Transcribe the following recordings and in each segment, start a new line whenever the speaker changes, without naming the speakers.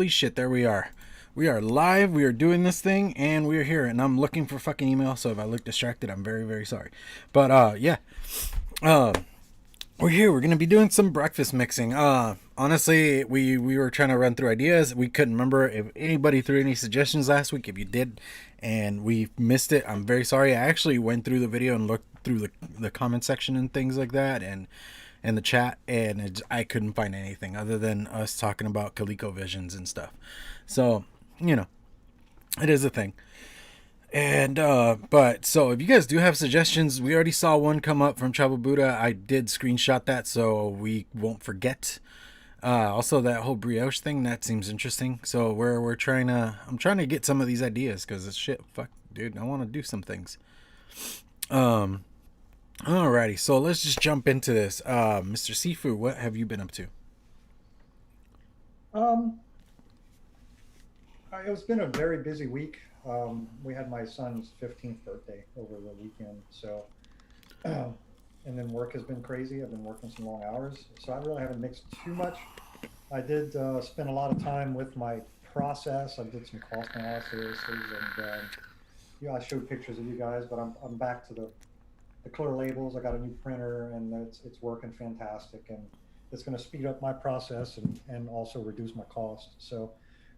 Holy shit, there we are. We are live, we are doing this thing, and we're here. And I'm looking for fucking email, so if I look distracted, I'm very, very sorry. But, yeah. Uh, we're here. We're going to be doing some breakfast mixing. Honestly, we were trying to run through ideas. We couldn't remember if anybody threw any suggestions last week. If you did, and we missed it, I'm very sorry. I actually went through the video and looked through the comment section and things like that, and the chat, and I couldn't find anything other than us talking about ColecoVisions and stuff. So, it is a thing. And but so if you guys do have suggestions, we already saw one come up from Chavo Buddha. I did screenshot that so we won't forget. Also that whole brioche thing, that seems interesting. So I'm trying to get some of these ideas because it's shit. Fuck, dude, I want to do some things. Alrighty, so let's just jump into this. Mr. Sifu, what have you been up to?
It's been a very busy week. We had my son's 15th birthday over the weekend, so and then work has been crazy. I've been working some long hours, so I really haven't mixed too much. I did spend a lot of time with my process. I did some cost analysis, and I showed pictures of you guys, but I'm back to the clear labels. I got a new printer, and it's working fantastic, and it's going to speed up my process and also reduce my cost. So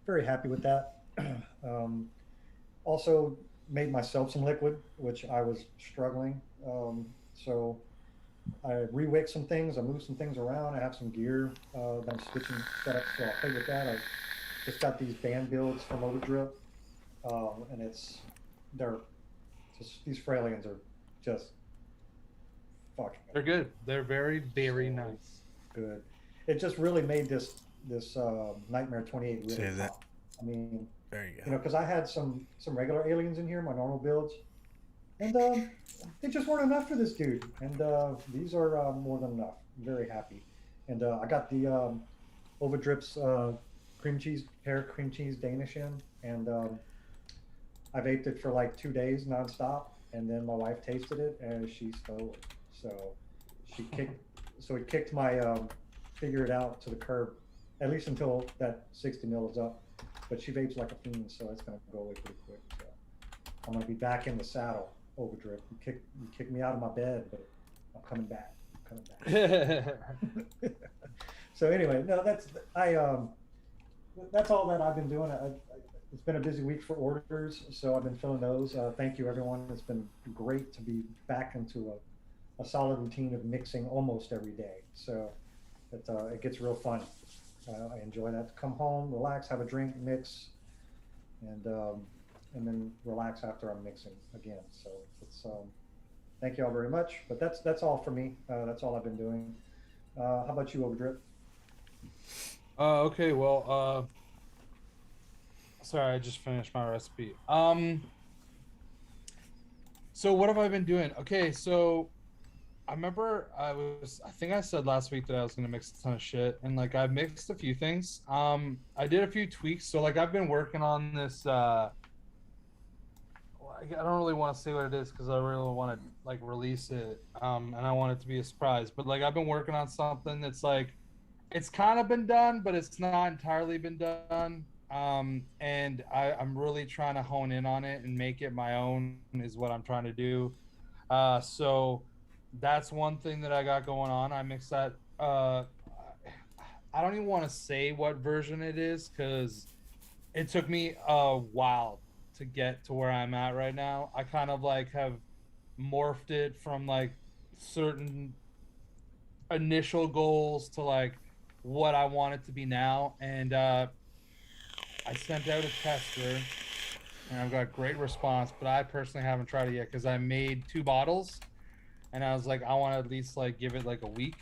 very happy with that. Also made myself some liquid, which I was struggling. So I rewicked some things. I moved some things around. I have some gear that I'm switching setups, so I'll play with that. I just got these band builds from Overdrip, and they're just these Fralians are just fucking.
They're good. They're very, very
so
nice.
good. It just really made this Nightmare 28 really
Say that.
pop. I mean,
There you go.
because I had some regular aliens in here, my normal builds, and they just weren't enough for this dude. And these are more than enough. I'm very happy. And I got the Overdrips cream cheese Danish in, and I vaped it for like 2 days nonstop. And then my wife tasted it, and she stole it. So it kicked my figure it out to the curb, at least until that 60 mil is up. But she vapes like a fiend, so it's gonna go away pretty quick. So I'm gonna be back in the saddle, Overdrip. You kicked me out of my bed, but I'm coming back. So anyway, no, that's all that I've been doing. It's been a busy week for orders, so I've been filling those. Thank you, everyone. It's been great to be back into a solid routine of mixing almost every day. So it gets real fun. I enjoy that. To come home, relax, have a drink, mix, and then relax after I'm mixing again. So it's thank you all very much. But that's all for me. That's all I've been doing. How about you, Overdrip?
Okay, well, sorry, I just finished my recipe. So what have I been doing? Okay, so I remember I think I said last week that I was gonna mix a ton of shit, and like I've mixed a few things. I did a few tweaks. So like I've been working on this. I don't really want to say what it is because I really want to like release it, and I want it to be a surprise. But like I've been working on something that's like it's kind of been done, but it's not entirely been done. And I'm really trying to hone in on it and make it my own is what I'm trying to do. So that's one thing that I got going on. I mix that. I don't even want to say what version it is because it took me a while to get to where I'm at right now. I kind of like have morphed it from like certain initial goals to like what I want it to be now. And I sent out a tester and I've got great response, but I personally haven't tried it yet because I made 2 bottles and I was like, I want to at least like give it like a week.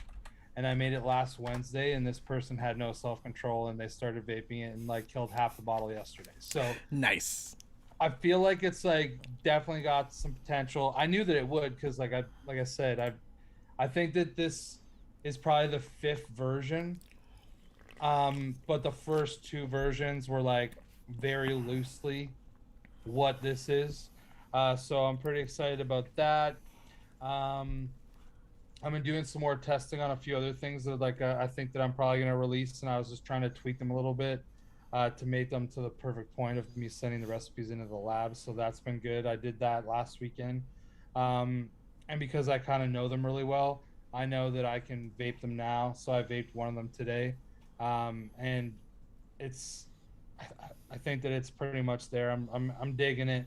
And I made it last Wednesday, and this person had no self-control, and they started vaping it and like killed half the bottle yesterday. So
Nice.
I feel like it's like definitely got some potential. I knew that it would because like I said, I think that this is probably the 5th version. But the first 2 versions were like very loosely what this is. So I'm pretty excited about that. I've been doing some more testing on a few other things that like I think that I'm probably gonna release, and I was just trying to tweak them a little bit. to make them to the perfect point of me sending the recipes into the lab. So that's been good. I did that last weekend. And because I kind of know them really well, I know that I can vape them now. So I vaped one of them today. And it's, I think that it's pretty much there. I'm digging it.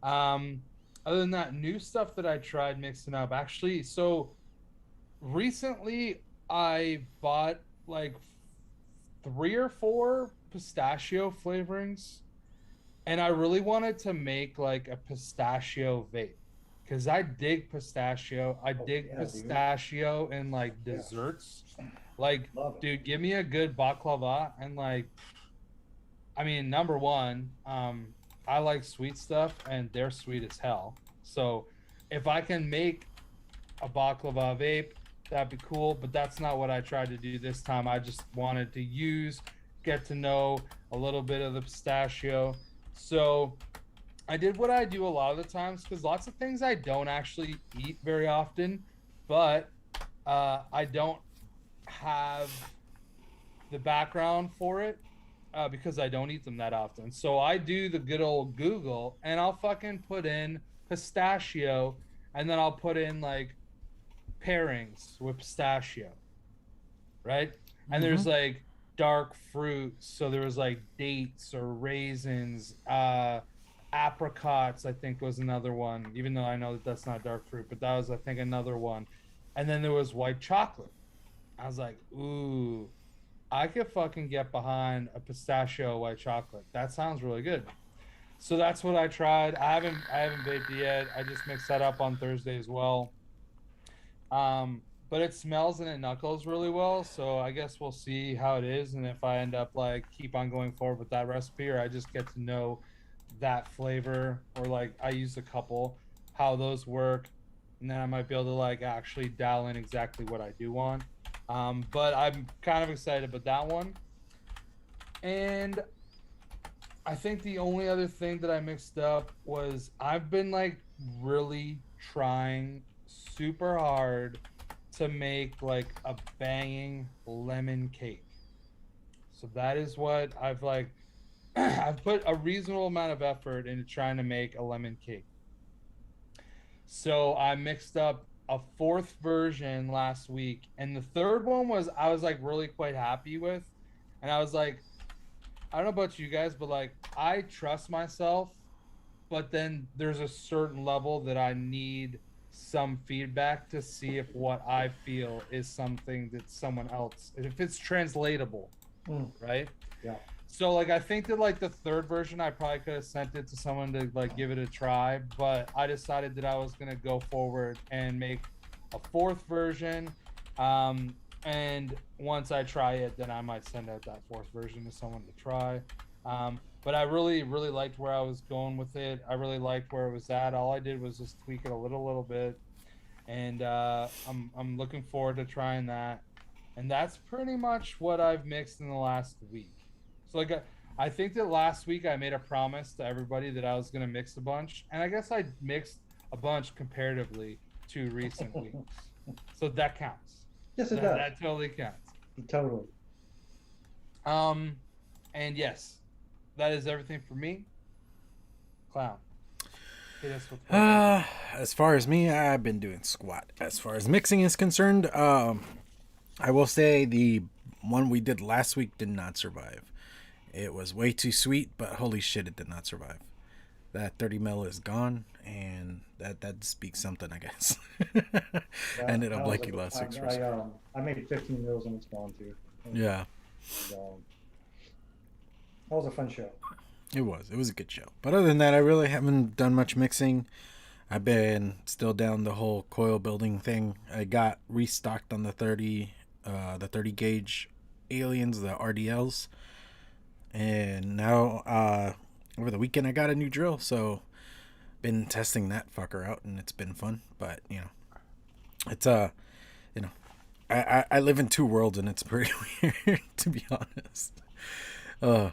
Um, Other than that, new stuff that I tried mixing up actually. So recently I bought like 3 or 4 pistachio flavorings, and I really wanted to make like a pistachio vape because I dig pistachio. I dig
yeah,
pistachio in like
Yeah.
desserts. Like,
Love it.
dude, give me a good baklava and like, I mean, number one, I like sweet stuff and they're sweet as hell. So if I can make a baklava vape, that'd be cool. But that's not what I tried to do this time. I just wanted to get to know a little bit of the pistachio. So I did what I do a lot of the times because lots of things I don't actually eat very often, but I don't have the background for it because I don't eat them that often. So I do the good old Google and I'll fucking put in pistachio and then I'll put in like pairings with pistachio, right? And there's like dark fruits. So there was like dates or raisins, apricots, I think was another one, even though I know that that's not dark fruit, but that was, I think, another one. And then there was white chocolate. I was like, ooh, I could fucking get behind a pistachio white chocolate. That sounds really good. So that's what I tried. I haven't vaped yet. I just mixed that up on Thursday as well. But it smells and it knuckles really well. So I guess we'll see how it is, and if I end up like keep on going forward with that recipe, or I just get to know that flavor, or like I use a couple, how those work, and then I might be able to like actually dial in exactly what I do want. But I'm kind of excited about that one. And I think the only other thing that I mixed up was I've been like really trying super hard to make like a banging lemon cake. So that is what I've like I've put a reasonable amount of effort into trying to make a lemon cake. So I mixed up a 4th version last week, and the 3rd one was I was like really quite happy with. And I was like, I don't know about you guys, but like I trust myself, but then there's a certain level that I need some feedback to see if what I feel is something that someone else, if it's translatable, right?
Yeah.
So like I think that like the 3rd version I probably could have sent it to someone to like give it a try, but I decided that I was gonna go forward and make a 4th version. And once I try it, then I might send out that 4th version to someone to try. But I really liked where I was going with it. I really liked where it was at. All I did was just tweak it a little bit, and I'm looking forward to trying that. And that's pretty much what I've mixed in the last week. So like I think that last week I made a promise to everybody that I was gonna mix a bunch, and I guess I mixed a bunch comparatively to recent weeks. So that counts.
Yes, it does.
That totally counts.
Totally.
And yes, that is everything for me. Clown. Hit us with
As far as me, I've been doing squat. As far as mixing is concerned, I will say the one we did last week did not survive. It was way too sweet, but holy shit, it did not survive. That 30 ml is gone, and that speaks something, I guess. Ended up like you last 6 years.
I made 15 mils and it's gone too.
Yeah.
That was a fun show.
It was a good show. But other than that, I really haven't done much mixing. I've been still down the whole coil building thing. I got restocked on the 30 gauge aliens, the RDLs. And now over the weekend I got a new drill, so been testing that fucker out, and it's been fun. But it's I live in 2 worlds, and it's pretty weird, to be honest. But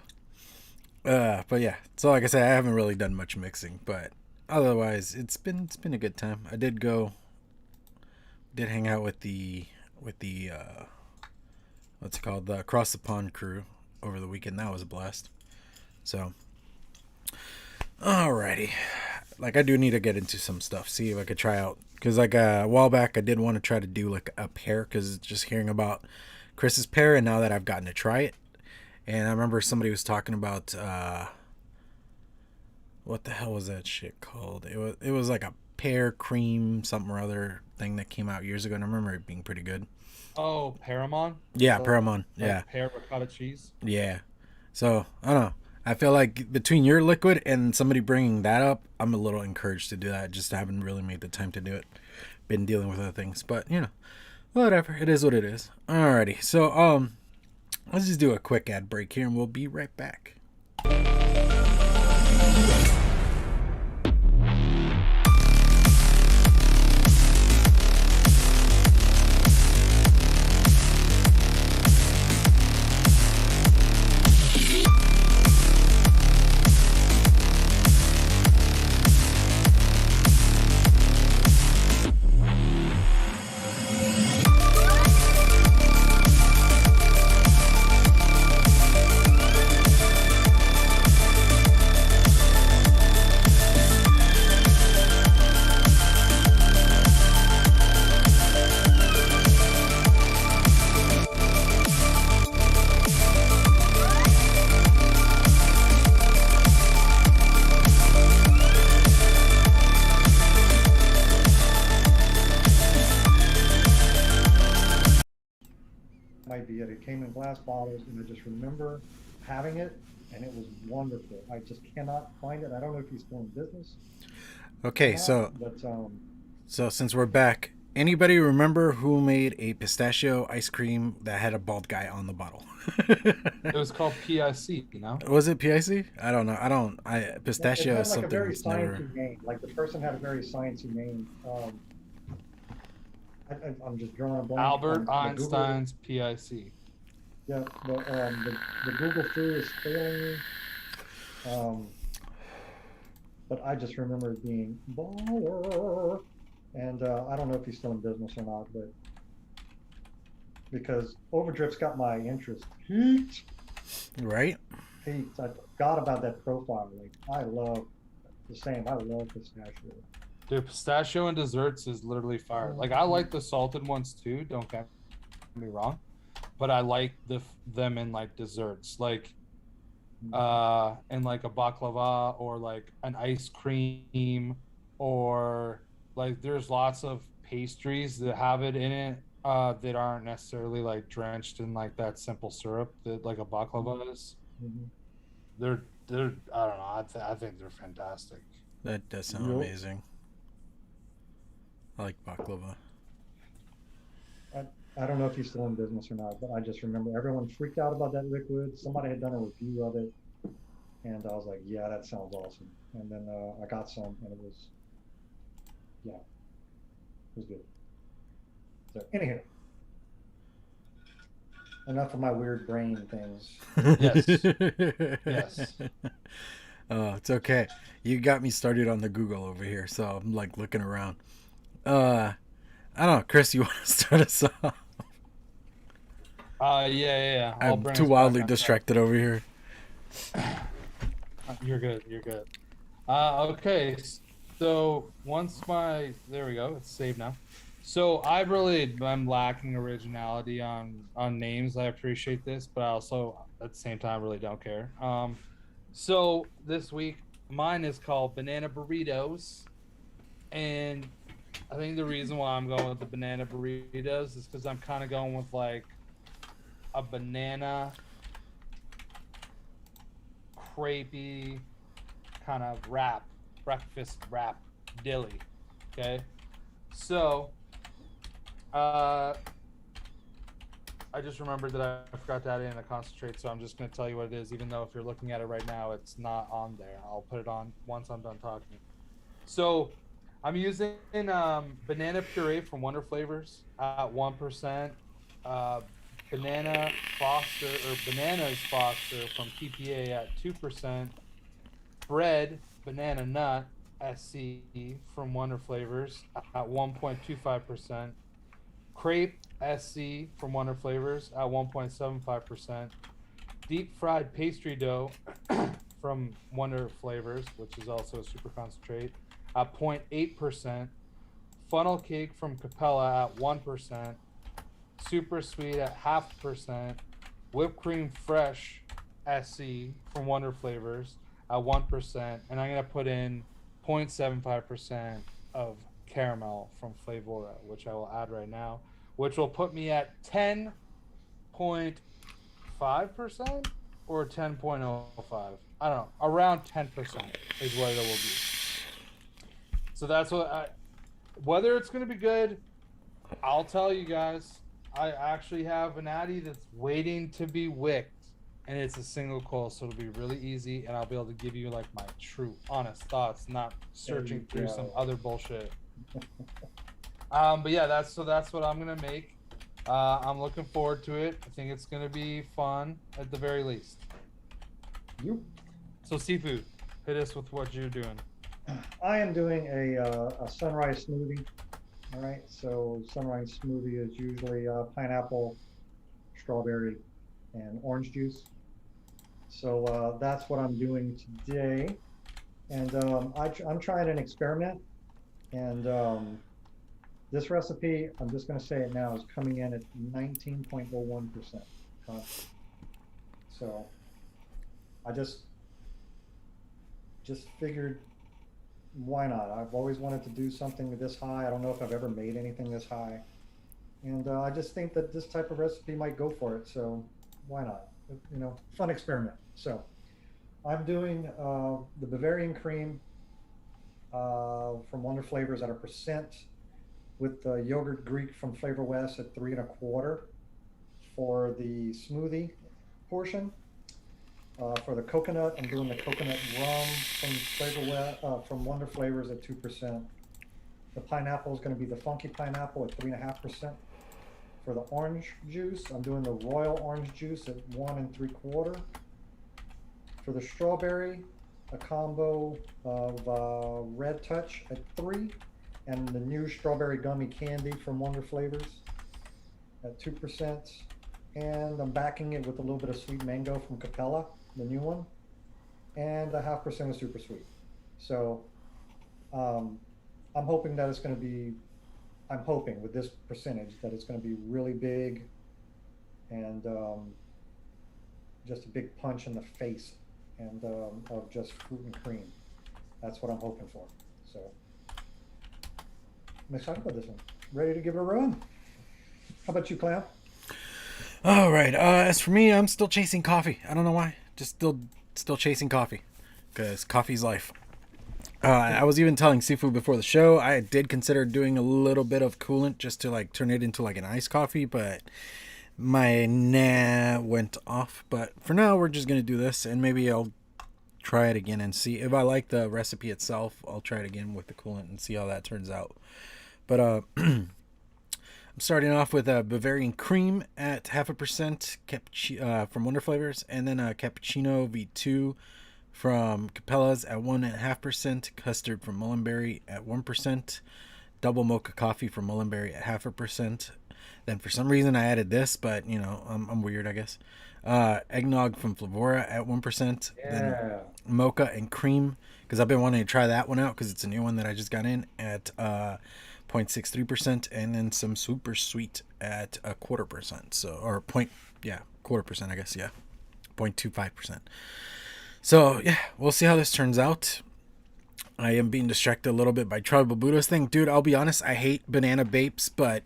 yeah, so like I said, I haven't really done much mixing, but otherwise it's been a good time. I did hang out with the what's it called, the Across the Pond crew over the weekend. That was a blast. So, alrighty. Like, I do need to get into some stuff, see if I could try out. Because, like, a while back, I did want to try to do, like, a pair. Because just hearing about Chris's pair, and now that I've gotten to try it. And I remember somebody was talking about, what the hell was that shit called? It was like a pear cream something or other thing that came out years ago, and I remember it being pretty good.
Oh, Paramon?
Yeah, Paramon.
Like
Yeah.
pear ricotta cheese?
Yeah. So, I don't know. I feel like between your liquid and somebody bringing that up, I'm a little encouraged to do that. Just haven't really made the time to do it. Been dealing with other things. But, you know, whatever. It is what it is. Alrighty. So, let's just do a quick ad break here, and we'll be right back.
Might be it. It came in glass bottles, and I just remember having it, and it was wonderful. I just cannot find it. I don't know if he's still in business.
Okay, so
But
so since we're back, anybody remember who made a pistachio ice cream that had a bald guy on the bottle?
It was called PIC, you know?
Was it PIC? I don't know. Pistachio
it had
is
like a
something
very
that's
sciencey
never.
name. Like the person had a very sciencey name. I'm just drawing a blank.
Albert
on the Google-
Einstein's PIC.
Yeah, the Google flu is failing me. But I just remember it being baller. And I don't know if he's still in business or not, but because Overdrift's got my interest peaked.
Right?
Peaked. I forgot about that profile. Like I love pistachio.
Dude, pistachio and desserts is literally fire. Like, I like the salted ones too, don't get me wrong. But I like them in, like, desserts. Like, in, like, a baklava or, like, an ice cream or, like, there's lots of pastries that have it in it that aren't necessarily, like, drenched in, like, that simple syrup that, like, a baklava is.
Mhm.
They're I don't know. I think they're fantastic.
That does sound
Yep.
amazing. I like baklava.
I don't know if he's still in business or not, but I just remember everyone freaked out about that liquid. Somebody had done a review of it, and I was like, "Yeah, that sounds awesome." And then I got some, and it was good. So anyhow, enough of my weird brain things.
Yes. Yes.
Oh, it's okay. You got me started on the Google over here, so I'm like looking around. I don't know, Chris, you want to start us off?
Yeah.
I'm too wildly distracted over here.
You're good. Okay. So there we go. It's saved now. So I'm lacking originality on names. I appreciate this, but I also at the same time really don't care. So this week mine is called Banana Burritos, and I think the reason why I'm going with the banana burritos is because I'm kind of going with like a banana crepey kind of breakfast wrap dilly. Okay, so I just remembered that I forgot to add in a concentrate, so I'm just going to tell you what it is, even though if you're looking at it right now, it's not on there. I'll put it on once I'm done talking. So I'm using banana puree from Wonder Flavors at 1%, Bananas Foster from PPA at 2%, Bread Banana Nut SC from Wonder Flavors at 1.25%, Crepe SC from Wonder Flavors at 1.75%, deep fried pastry dough from Wonder Flavors, which is also a super concentrate, at 0.8%. Funnel cake from Capella at 1%. Super sweet at 0.5%. Whipped cream fresh SC from Wonder Flavors at 1%. And I'm going to put in 0.75% of caramel from Flavora, which I will add right now, which will put me at 10.5% or 10.05. I don't know. Around 10% is what it will be. So that's what whether it's going to be good, I'll tell you guys. I actually have an Addy that's waiting to be wicked, and it's a single coil, so it'll be really easy, and I'll be able to give you like my true, honest thoughts, not searching through some other bullshit. But yeah, that's what I'm gonna make. I'm looking forward to it. I think it's gonna be fun at the very least.
You.
So Seafood, hit us with what you're doing.
I am doing a sunrise smoothie. All right, so sunrise smoothie is usually pineapple, strawberry, and orange juice. So that's what I'm doing today. And I'm trying an experiment. And this recipe, I'm just going to say it now, is coming in at 19.01%. So I just figured, why not? I've always wanted to do something this high. I don't know if I've ever made anything this high. And I just think that this type of recipe might go for it. So why not? You know, fun experiment. So I'm doing the Bavarian cream from Wonder Flavors at 1%, with the yogurt Greek from Flavor West at 3.25 for the smoothie portion. For the coconut, I'm doing the coconut rum from Flavor West, from Wonder Flavors at 2%. The pineapple is going to be the funky pineapple at 3.5%. For the orange juice, I'm doing the royal orange juice at 1.75. For the strawberry, a combo of Red Touch at 3, and the new strawberry gummy candy from Wonder Flavors at 2%. And I'm backing it with a little bit of sweet mango from Capella, the new one, and 0.5% of super sweet. So I'm hoping that it's going to be, I'm hoping with this percentage that it's going to be really big and just a big punch in the face and of just fruit and cream. That's what I'm hoping for. So I'm excited about this one. Ready to give it a run. How about you, Clam?
All right. As for me, I'm still chasing coffee. I don't know why. Just still chasing coffee, because coffee's life. I was even telling Sifu before the show, I did consider doing a little bit of coolant just to like turn it into like an iced coffee, but my nah went off. But for now, we're just gonna do this, and maybe I'll try it again and see if I like the recipe itself. I'll try it again with the coolant and see how that turns out. But I'm starting off with a Bavarian cream at 0.5% from Wonder Flavors, and then a cappuccino V2 from Capella's at 1.5%, custard from Mullenberry at 1%, double mocha coffee from Mullenberry at 0.5%. Then for some reason I added this, but you know, I'm weird, I guess. Eggnog from Flavora at 1%.
Yeah.
Then mocha and cream, because I've been wanting to try that one out because it's a new one that I just got in at 0.63%, and then some super sweet at 0.25%. So, or quarter percent, I guess. Yeah, 0.25%. So yeah, we'll see how this turns out. I am being distracted a little bit by Tribal Buddha's thing. Dude, I'll be honest, I hate banana vapes, but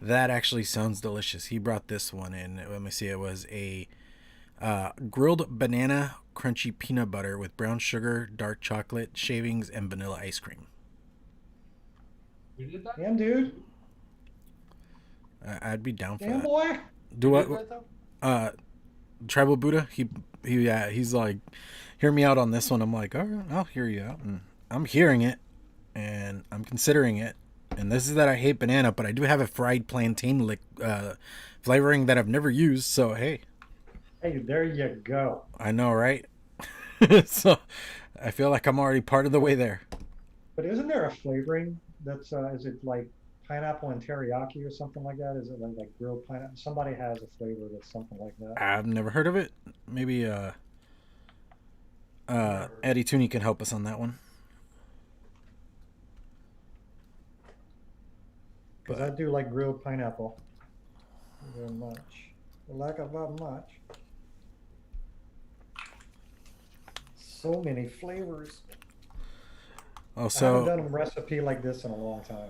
that actually sounds delicious. He brought this one in. Let me see. It was a grilled banana crunchy peanut butter with brown sugar, dark chocolate, shavings, and vanilla ice cream.
You did that?
Damn, dude.
I'd be down for
Damn,
that.
boy.
Do what? Tribal Buddha, he's like, hear me out on this one. I'm like, all right, I'll hear you out. And I'm hearing it, and I'm considering it. And this is that I hate banana, but I do have a fried plantain flavoring that I've never used. So hey,
There you go.
I know, right? So I feel like I'm already part of the way there.
But isn't there a flavoring that's is it like pineapple and teriyaki or something like that. Is it like grilled pineapple? Somebody has a flavor that's something like that.
I've never heard of it. Maybe Eddie Tooney can help us on that one.
Because I do like grilled pineapple very much. I like it very much. So many flavors.
Also,
I haven't done a recipe like this in a long time.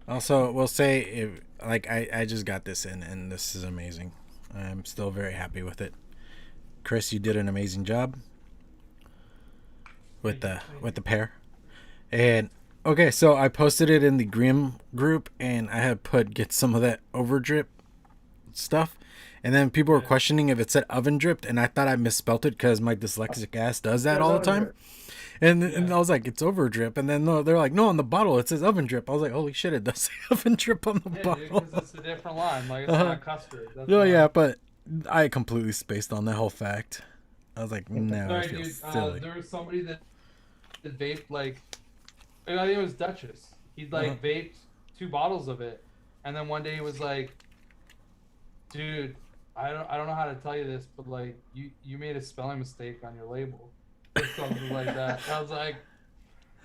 also, we'll say if, like I just got this in, and this is amazing. I'm still very happy with it. Chris, you did an amazing job with the pair. And okay, so I posted it in the Grim group, and I had put get some of that over drip stuff, and then people were questioning if it said oven dripped, and I thought I misspelt it because my dyslexic ass does that all the time. And I was like, it's over drip, and then they're like, no, on the bottle it says oven drip. I was like, holy shit, it does say oven drip on the bottle.
Because it's a different line, like it's not custard. That's
Oh yeah, but I completely spaced on that whole fact. I was like, no, I
Sorry,
feel
dude.
silly.
There was somebody that vaped like, I think it was Duchess. He like vaped 2 bottles of it, and then one day he was like, dude, I don't know how to tell you this, but like you made a spelling mistake on your label or something like that. I was like,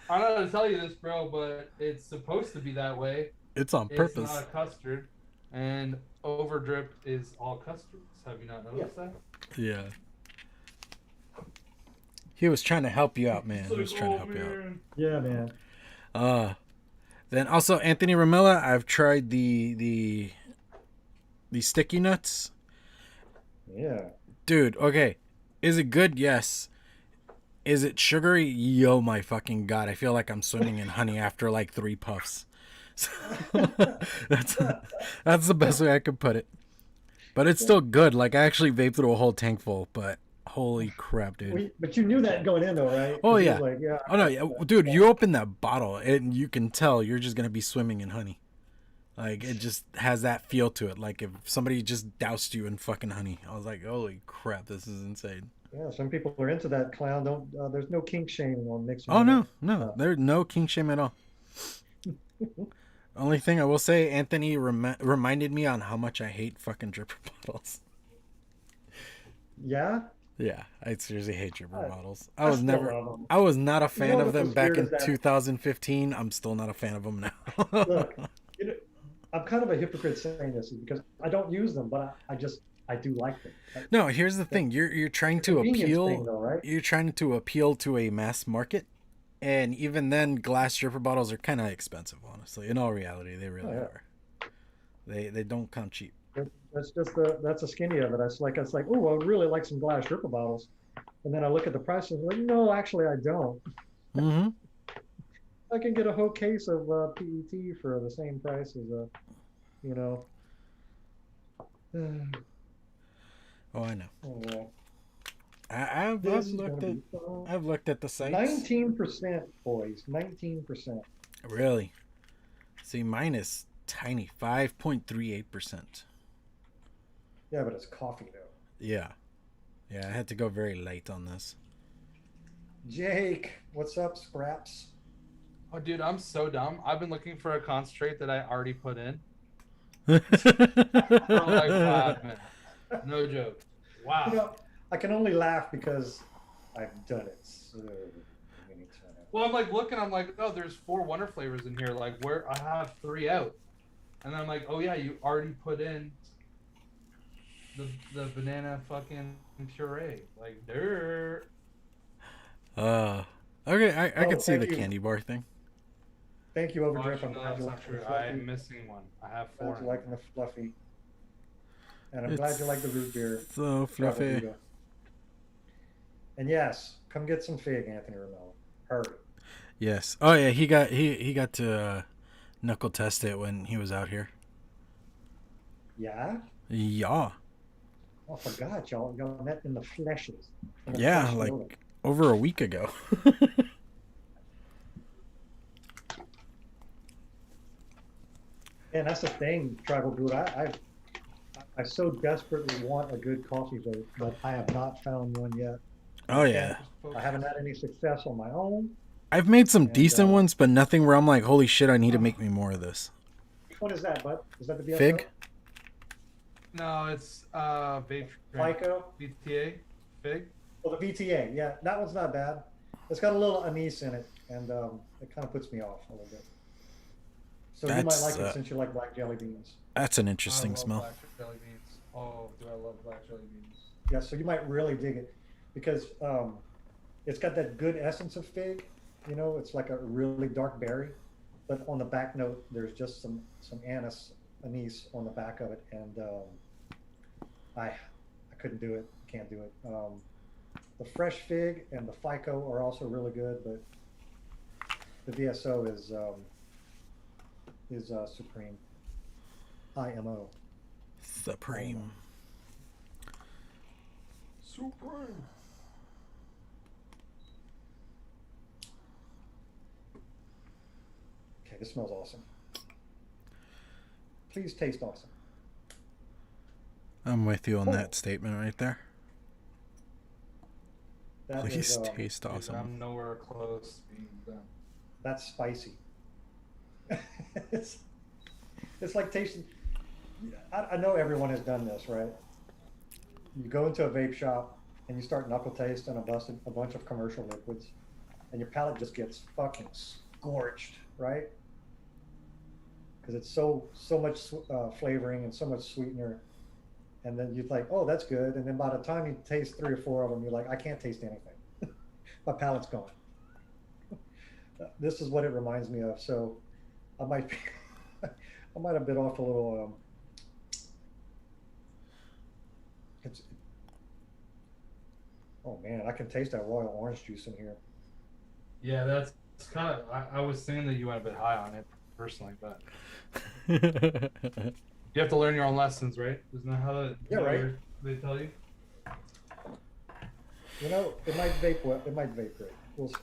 I don't know how to tell you this, bro, but it's supposed to be that way.
It's on purpose.
It's not a custard, and over drip is all custards. Have you not noticed that?
Yeah. He was trying to help you out, man. He was trying to help you out.
Yeah, man.
Then also Anthony Ramella, I've tried the sticky nuts.
Yeah.
Dude, okay. Is it good? Yes. Is it sugary? Yo, my fucking god. I feel like I'm swimming in honey after like 3 puffs. that's the best way I could put it. But it's still good. Like I actually vaped through a whole tank full, but holy crap, dude.
But you knew that going in though, right?
Oh yeah.
Like, yeah.
Oh no, yeah. Dude, you open that bottle and you can tell you're just gonna be swimming in honey. Like it just has that feel to it. Like if somebody just doused you in fucking honey. I was like, holy crap, this is insane.
Yeah, some people are into that clown. Don't there's no kink shaming on mixing.
Oh no, there's no king shame at all. Only thing I will say, Anthony reminded me on how much I hate fucking dripper bottles.
Yeah.
Yeah, I seriously hate dripper bottles.
I
was not a fan of them back in
that?
2015. I'm still not a fan of them now.
Look, I'm kind of a hypocrite saying this because I don't use them, but I do like them.
No, here's the thing. You're trying to appeal.
Thing, though, right?
You're trying to appeal to a mass market, and even then, glass dripper bottles are kind of expensive. Honestly, in all reality, they really are. They don't come cheap.
That's just that's the skinny of it. It's like oh, I would really like some glass dripper bottles, and then I look at the price and I'm like, no, actually, I don't.
Mm-hmm.
I can get a whole case of PET for the same price as
Oh, I know.
Anyway.
I've looked at the sites.
19%, boys. 19%.
Really? See, mine is tiny, 5.38%.
Yeah, but it's coffee though.
Yeah, I had to go very light on this.
Jake, what's up, Scraps?
Oh, dude, I'm so dumb. I've been looking for a concentrate that I already put in
For
like 5 minutes. No joke. Wow.
I can only laugh because I've done it so many times.
Well, I'm like looking. I'm like, oh, there's 4 Wonder flavors in here. Like, where I have 3 out, and then I'm like, oh yeah, you already put in the banana fucking puree. Like, dirt.
Okay, I can see the candy bar thing.
Thank you, Overdrive.
No, that's not true. I am missing one. I have 4.
I'm liking the fluffy. And I'm glad you like the root beer.
So fluffy.
And yes, come get some fig, Anthony Ramella. Hurry.
Yes. Oh yeah, he got to knuckle test it when he was out here.
Yeah?
Yeah.
Oh, I forgot y'all met in the fleshes.
Yeah, like over a week ago.
And that's the thing, Tribal Dude. I so desperately want a good coffee vape, but I have not found one yet.
Oh yeah.
I haven't had any success on my own.
I've made some
And,
decent ones, but nothing where I'm like, holy shit, I need to make me more of this.
Which one is that, bud? Is that the BSO?
Fig?
No, it's vape
FICO?
VTA Fig.
Well, the VTA, yeah, that one's not bad. It's got a little anise in it, and it kind of puts me off a little bit. So you might
That's,
like it since you like black jelly beans.
That's an
I
interesting
love
smell.
black jelly beans. Oh, do I love black jelly beans?
Yeah, so you might really dig it because it's got that good essence of fig. You know, it's like a really dark berry, but on the back note, there's just some anise on the back of it, and I couldn't do it. Can't do it. The fresh fig and the FICO are also really good, but the VSO is supreme. IMO.
Supreme.
Supreme.
Okay, this smells awesome. Please taste awesome.
I'm with you on
Oh.
that statement right there.
That
Please
is,
taste
Dude,
awesome.
I'm nowhere close to being done.
that's spicy. it's like tasting. I know everyone has done this, right? You go into a vape shop and you start knuckle taste on a bunch of commercial liquids, and your palate just gets fucking scorched, right? Because it's so much flavoring and so much sweetener, and then you're like, oh, that's good, and then by the time you taste 3 or 4 of them, you're like, I can't taste anything. My palate's gone. This is what it reminds me of. So I might be, I might have bit off a little. Oh man, I can taste that royal orange juice in here.
Yeah, that's kind of. I was thinking that you went a bit high on it personally, but you have to learn your own lessons, right? Isn't that how they tell you?
You know, it might vape well. It might vape great. We'll see.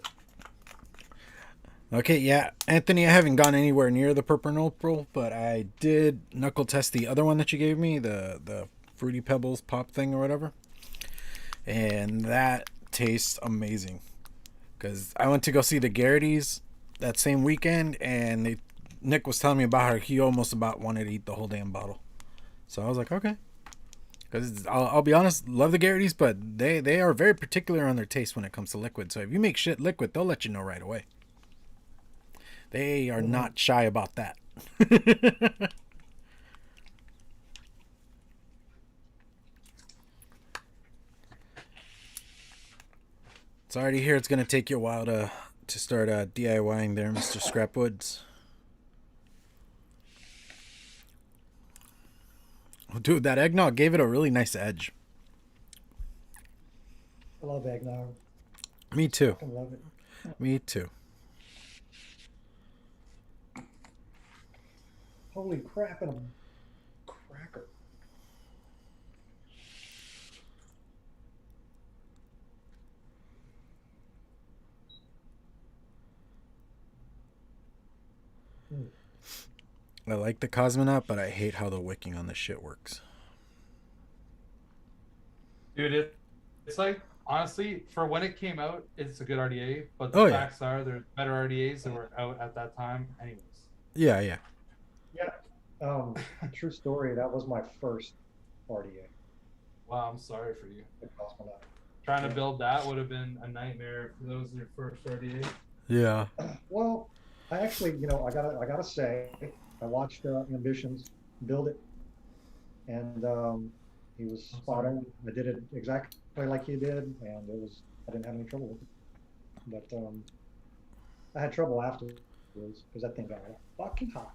Okay, yeah, Anthony, I haven't gone anywhere near the Purple Nopal, but I did knuckle test the other one that you gave me, the Fruity Pebbles pop thing or whatever, and that tastes amazing. Because I went to go see the Garrity's that same weekend, and Nick was telling me about how he almost about wanted to eat the whole damn bottle. So I was like, okay. Because I'll be honest, love the Garrity's, but they are very particular on their taste when it comes to liquid. So if you make shit liquid, they'll let you know right away. They are not shy about that. Sorry to hear it's going to take you a while to start DIYing there, Mr. Scrapwoods. Oh, dude, that eggnog gave it a really nice edge.
I love eggnog.
Me too.
I love it.
Me too.
Holy crap! And a cracker.
I like the Cosmonaut, but I hate how the wicking on this shit works.
Dude, it's like, honestly, for when it came out, it's a good RDA, but the facts are there's better RDAs that were out at that time anyways.
Yeah, yeah.
Yeah. True story. That was my first RDA.
Wow, I'm sorry for you.
The Cosmonaut.
Trying to build that would have been a nightmare if that was your first RDA.
Yeah.
Well, I actually, you know, I gotta say, I watched Ambitions build it, and he was spot on. I did it exactly like he did, and I didn't have any trouble with it. But I had trouble afterwards because that thing got fucking hot.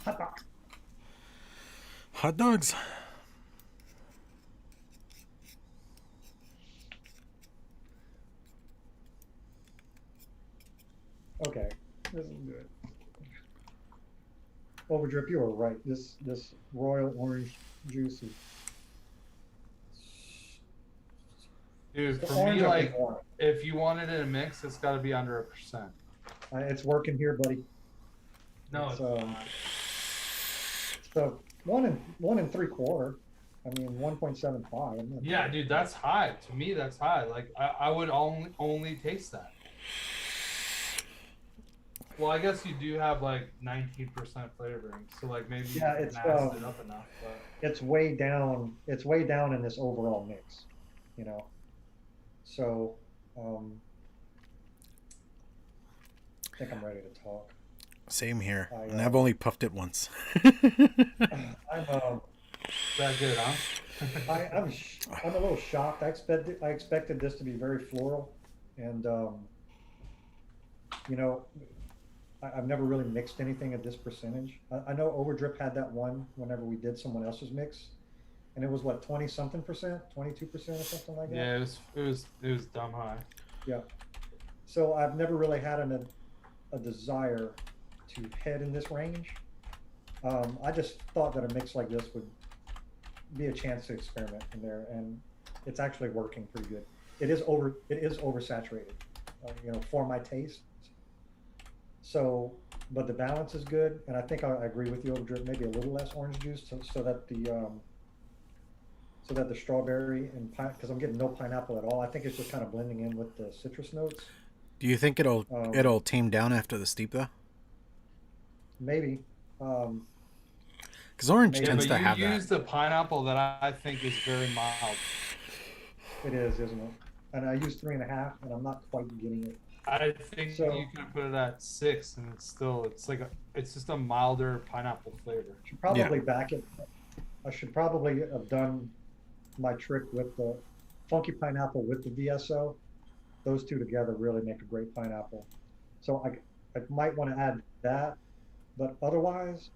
Hot box.
Hot dogs.
Okay, this is good. Overdrip, you were right. This royal orange juice is.
Dude,
The
for
orange
me,
I
like,
think won.
if you wanted it in a mix, it's got to be under 1%.
It's working here, buddy.
No,
It's, so 1 and 3/4. I mean, 1.75. I'm not
Yeah, dude, that's high. To me, that's high. Like I would only taste that. Well, I guess you do have like 19% flavoring, so like maybe you
Yeah,
can
it's
mask it up enough. But
it's way down. It's way down in this overall mix, you know. So, I think I'm ready to talk.
Same here.
I,
And I've only puffed it once.
I'm
that good, huh?
I'm a little shocked. I expected this to be very floral, and you know, I've never really mixed anything at this percentage. I know Overdrip had that one whenever we did someone else's mix, and it was what 20 something percent, 22% or something like that.
Yeah, it was dumb high.
Yeah. So I've never really had a desire to head in this range. I just thought that a mix like this would be a chance to experiment in there, and it's actually working pretty good. It is oversaturated, you know, for my taste. So, but the balance is good, and I think I agree with you. Overdrip maybe a little less orange juice, so that the strawberry and because I'm getting no pineapple at all. I think it's just kind of blending in with the citrus notes.
Do you think it'll tame down after the steep though?
Maybe.
Because orange
Maybe.
tends
But
to have
you
that.
use the pineapple that I think is very mild.
It is, isn't it? And I use 3.5, and I'm not quite getting it.
I think
So-
you could put it at 6, and it's just a milder pineapple flavor.
Should probably back it. I should probably have done my trick with the funky pineapple with the VSO. Those two together really make a great pineapple. So I might want to add that, but otherwise,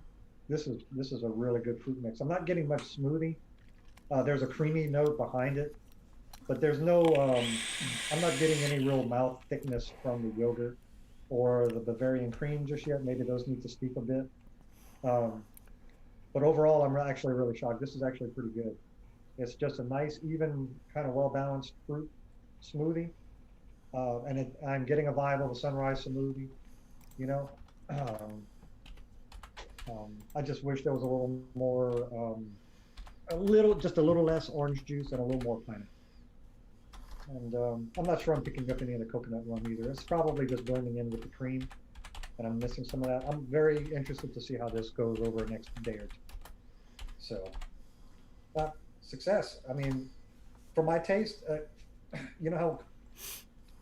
this is a really good fruit mix. I'm not getting much smoothie. There's a creamy note behind it, but there's no. I'm not getting any real mouth thickness from the yogurt or the Bavarian cream just yet. Maybe those need to steep a bit. But overall, I'm actually really shocked. This is actually pretty good. It's just a nice, even, kind of well-balanced fruit smoothie. And I'm getting a vibe of a sunrise smoothie, you know. I just wish there was a little more, just a little less orange juice and a little more pineapple. And I'm not sure I'm picking up any of the coconut rum either. It's probably just blending in with the cream, and I'm missing some of that. I'm very interested to see how this goes over the next day or two. So, success. I mean, for my taste, you know how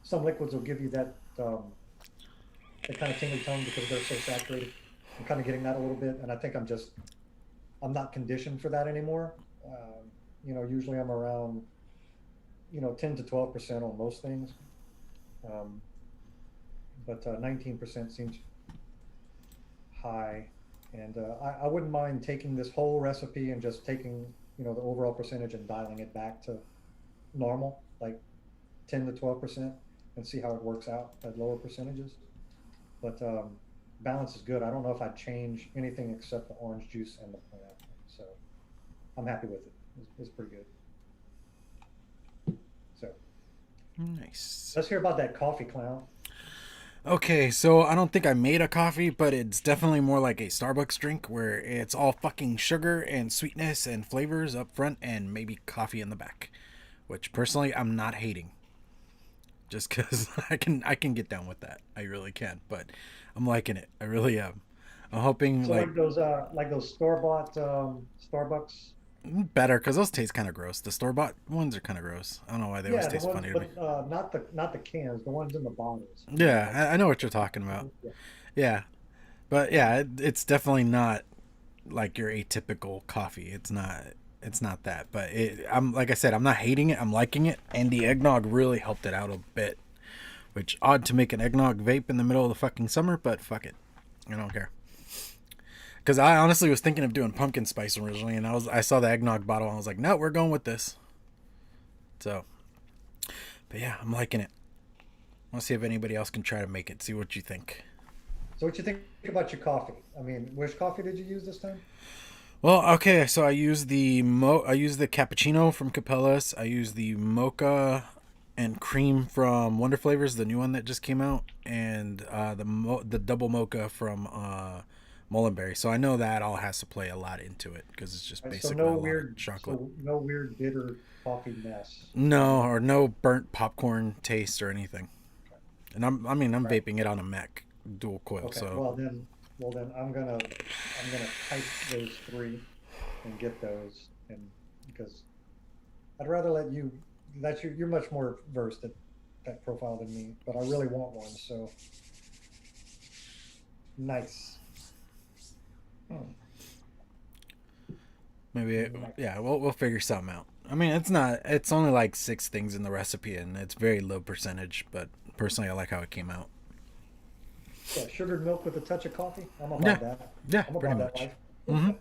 some liquids will give you that kind of tingly tongue because they're so saturated. I'm kind of getting that a little bit, and I think I'm not conditioned for that anymore. You know, usually I'm around, 10 to 12% on most things, but 19% seems high. And I wouldn't mind taking this whole recipe and just taking, the overall percentage and dialing it back to normal, like 10 to 12%, and see how it works out at lower percentages. But balance is good. I don't know if I'd change anything except the orange juice and the pineapple. So I'm happy with it. It's pretty good. So
Nice.
let's hear about that coffee, clown.
Okay, so I don't think I made a coffee, but it's definitely more like a Starbucks drink where it's all fucking sugar and sweetness and flavors up front and maybe coffee in the back, which personally I'm not hating. Just because I can get down with that. I really can, but I'm liking it. I really am. I'm hoping
So like those store-bought Starbucks.
better because those taste kind of gross. The store-bought ones are kind of gross. I don't know why they always
the
taste
ones,
funny to me.
but not the cans, the ones in the bottles.
Yeah, I know what you're talking about. Yeah, but yeah, it's definitely not like your atypical coffee. It's not that. But I'm like I said, I'm not hating it. I'm liking it, and the eggnog really helped it out a bit. Which odd to make an eggnog vape in the middle of the fucking summer, but fuck it, I don't care. Because I honestly was thinking of doing pumpkin spice originally, and I saw the eggnog bottle, and I was like, no, we're going with this. So, but yeah, I'm liking it. I want to see if anybody else can try to make it. See what you think.
So what you think about your coffee? I mean, which coffee did you use this time?
Well, okay, so I used the cappuccino from Capella's. I used the mocha and cream from Wonder Flavors, the new one that just came out, and the double mocha from mulberry. So I know that all has to play a lot into it because it's just
Right, so
basically
no
a lot of
weird,
chocolate.
bitter coffee mess.
No, or no burnt popcorn taste or anything. And I'm
Right.
vaping it on a Mac dual coil.
Okay.
So
Well then, I'm gonna type those three and get those, and because I'd rather let you. You're much more versed at that profile than me, but I really want one. So nice. Hmm.
maybe
Nice.
yeah, we'll figure something out. I mean, it's not. It's only like 6 things in the recipe, and it's very low percentage. But personally, I like how it came out.
Yeah, sugared milk with a touch of coffee. I'm
Yeah,
about that.
yeah,
I'm
pretty
about that
much.
life.
Hmm.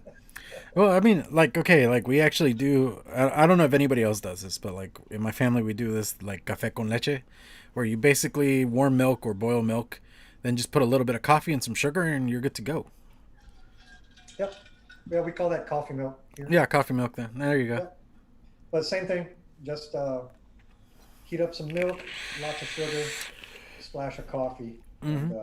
Well, I mean, like, okay, like we actually do. I don't know if anybody else does this, but like in my family, we do this like café con leche, where you basically warm milk or boil milk, then just put a little bit of coffee and some sugar, and you're good to go.
Yep. Yeah, we call that coffee milk here.
Yeah, coffee milk. Then there you go.
Yep. But same thing. Just heat up some milk, lots of sugar, splash of coffee, and
Hmm.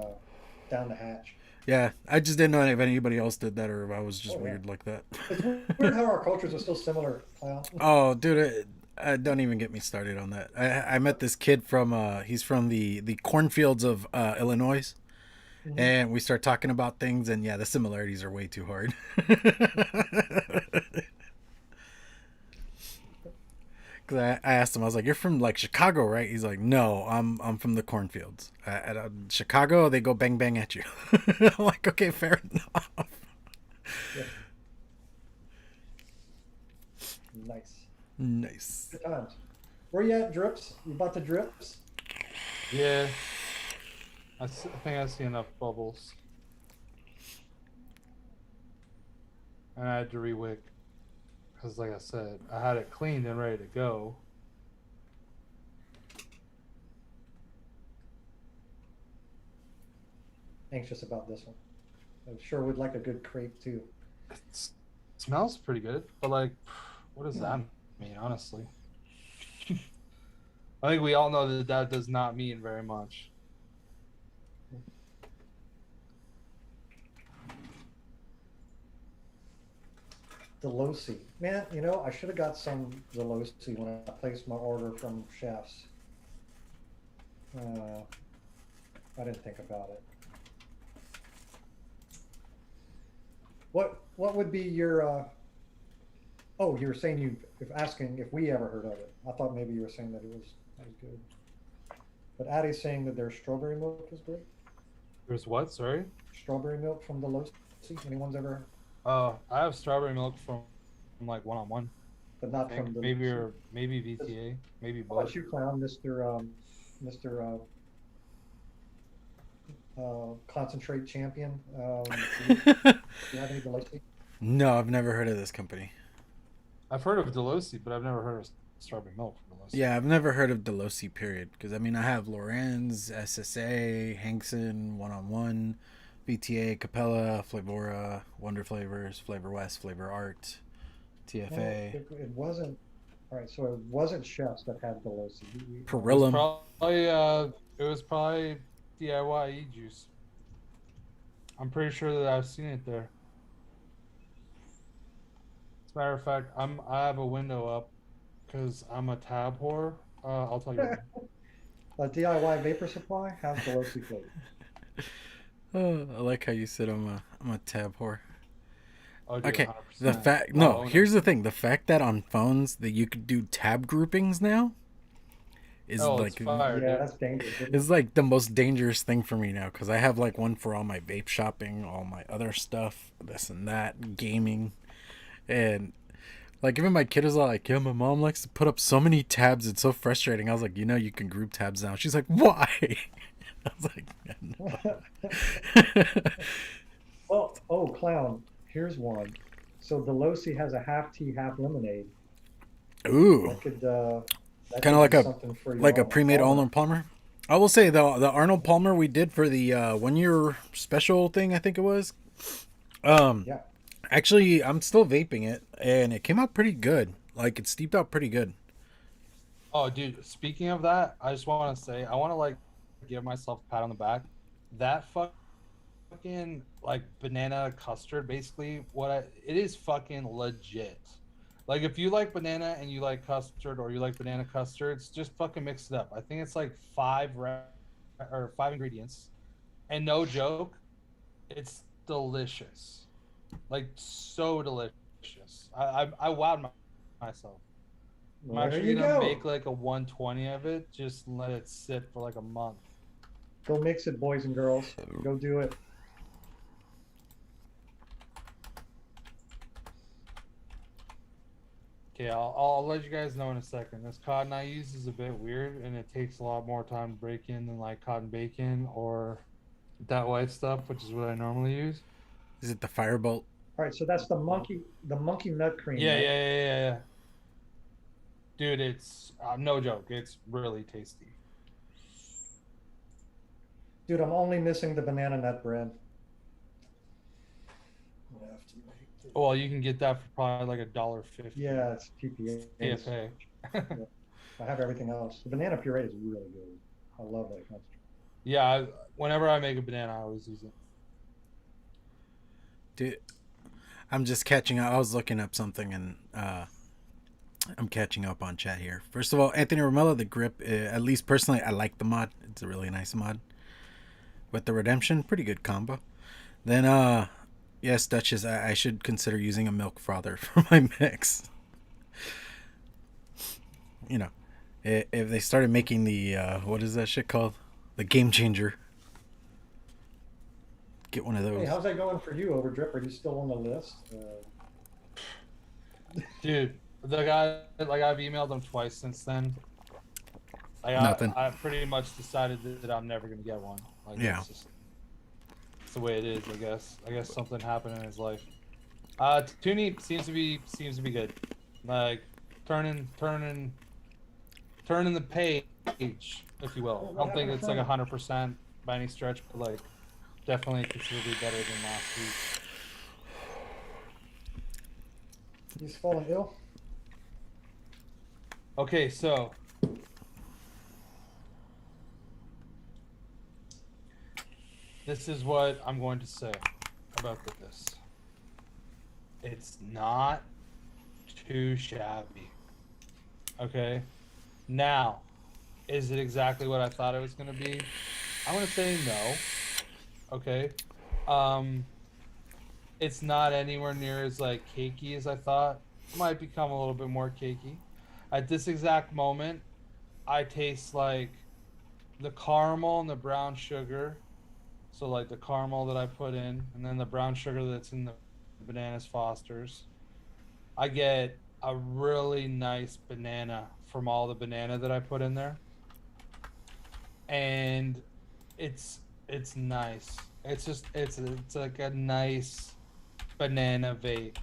down the hatch.
Yeah, I just didn't know if anybody else did that or if I was just
Oh yeah.
weird like that.
It's weird how our cultures are still similar, Clown.
Oh, dude, don't even get me started on that. I met this kid from he's from the cornfields of Illinois,
Hmm.
and we start talking about things, and yeah, the similarities are way too hard. Cause I asked him, I was like, "You're from like Chicago, right?" He's like, "No, I'm from the cornfields. At Chicago, they go bang bang at you." I'm like, "Okay, fair enough."
Yeah. Nice.
Nice.
Good times. Where you at, Drips? You bought the drips?
Yeah, I think I see enough bubbles, and I had to rewick because, like I said, I had it cleaned and ready to go.
Anxious about this one. I sure would like a good crepe too.
It smells pretty good, but like, what does that mean, honestly? I think we all know that that does not mean very much.
Delosi. Man, I should have got some Delosi when I placed my order from Chefs. I didn't think about it. What would be your oh, you were saying if asking if we ever heard of it. I thought maybe you were saying that it was good. But Addie's saying that their strawberry milk is great.
There's what? Sorry.
Strawberry milk from Delosi. Anyone's ever
I have strawberry milk from like one-on-one.
but
I
not
think
from the
maybe VTA, maybe
How about
both.
you, Clown, Mr. Concentrate Champion? Do you have any Delosi?
No, I've never heard of this company.
I've heard of Delosi, but I've never heard of strawberry milk from Delosi.
Yeah, I've never heard of Delosi, period. Because, I mean, I have Lorenz, SSA, Hankson, One on One, VTA, Capella, Flavora, Wonder Flavors, Flavor West, Flavor Art,
No,
TFA,
it wasn't. All right, so it wasn't Chefs that had Delosi.
It was
Perillum.
probably DIY juice. I'm pretty sure that I've seen it there. As a matter of fact, I have a window up because I'm a tab whore. I'll tell you.
A DIY vapor supply has Delosi flavor.
Oh, I like how you said I'm a tab whore.
Oh, dude,
Okay,
100%.
the fact
I'll
no,
own
here's
it.
the thing: the fact that on phones that you could do tab groupings now is
Oh,
like
it's fire,
Yeah,
dude.
that's dangerous. Isn't it?
is like the most dangerous thing for me now because I have like one for all my vape shopping, all my other stuff, this and that, gaming, and like even my kid is like, yeah, my mom likes to put up so many tabs. It's so frustrating. I was like, you can group tabs now. She's like, why? I was like, no.
Well, oh, Clown, here's one. So Delosi has a half tea, half lemonade.
Ooh,
That could
kind of like
be
a
something for your
like a
Arnold
pre-made
Palmer.
Arnold Palmer. I will say the Arnold Palmer we did for the 1 year special thing, I think it was.
Yeah.
Actually, I'm still vaping it, and it came out pretty good. Like it steeped out pretty good.
Oh, dude. Speaking of that, I just want to say I want to like give myself a pat on the back. That fucking like banana custard. Basically, it is fucking legit. Like if you like banana and you like custard, or you like banana custards, just fucking mix it up. I think it's like five ingredients, and no joke, it's delicious. Like so delicious. I wowed myself. I'm
Well, there
actually
you
gonna
go.
make like a 120 of it. Just let it sit for like a month.
Go mix it, boys and girls. Go do it.
Okay, I'll let you guys know in a second. This cotton I use is a bit weird, and it takes a lot more time to break in than like cotton bacon or that white stuff, which is what I normally use.
Is it the Firebolt?
All right, so that's the monkey nut cream,
Yeah,
right?
yeah, yeah, yeah, yeah. Dude, it's no joke. It's really tasty.
Dude, I'm only missing the banana nut bread.
Well, you can get that for probably like $1.50.
Yeah, it's PPA.
TFA.
Yeah. I have everything else. The banana puree is really good. I love that kind of stuff.
Yeah, whenever I make a banana, I always use it.
Dude, I'm just catching up. I was looking up something, and I'm catching up on chat here. First of all, Anthony Romello, the grip, at least personally, I like the mod. It's a really nice mod. With the redemption, pretty good combo. Then, yes, Duchess, I should consider using a milk frother for my mix. You know, if they started making the, what is that shit called? The Game Changer. Get one of those.
Hey, how's that going for you, Overdrip? Are you still on the list?
Dude, the guy, like I've emailed him twice since then. Like,
Nothing.
I pretty much decided that I'm never gonna get one. Like,
Yeah.
It's the way it is, I guess. I guess something happened in his life. Toonie seems to be good. Like turning the page, if you will. I don't think it's like 100% by any stretch, but like definitely considerably better than last week.
He's fallen ill.
Okay, so this is what I'm going to say about this. It's not too shabby. Okay? Now, is it exactly what I thought it was going to be? I'm going to say no. Okay? It's not anywhere near as like cakey as I thought. It might become a little bit more cakey. At this exact moment, I taste like the caramel and the brown sugar. So like the caramel that I put in, and then the brown sugar that's in the Bananas Fosters. I get a really nice banana from all the banana that I put in there. And it's nice. It's like a nice banana vape.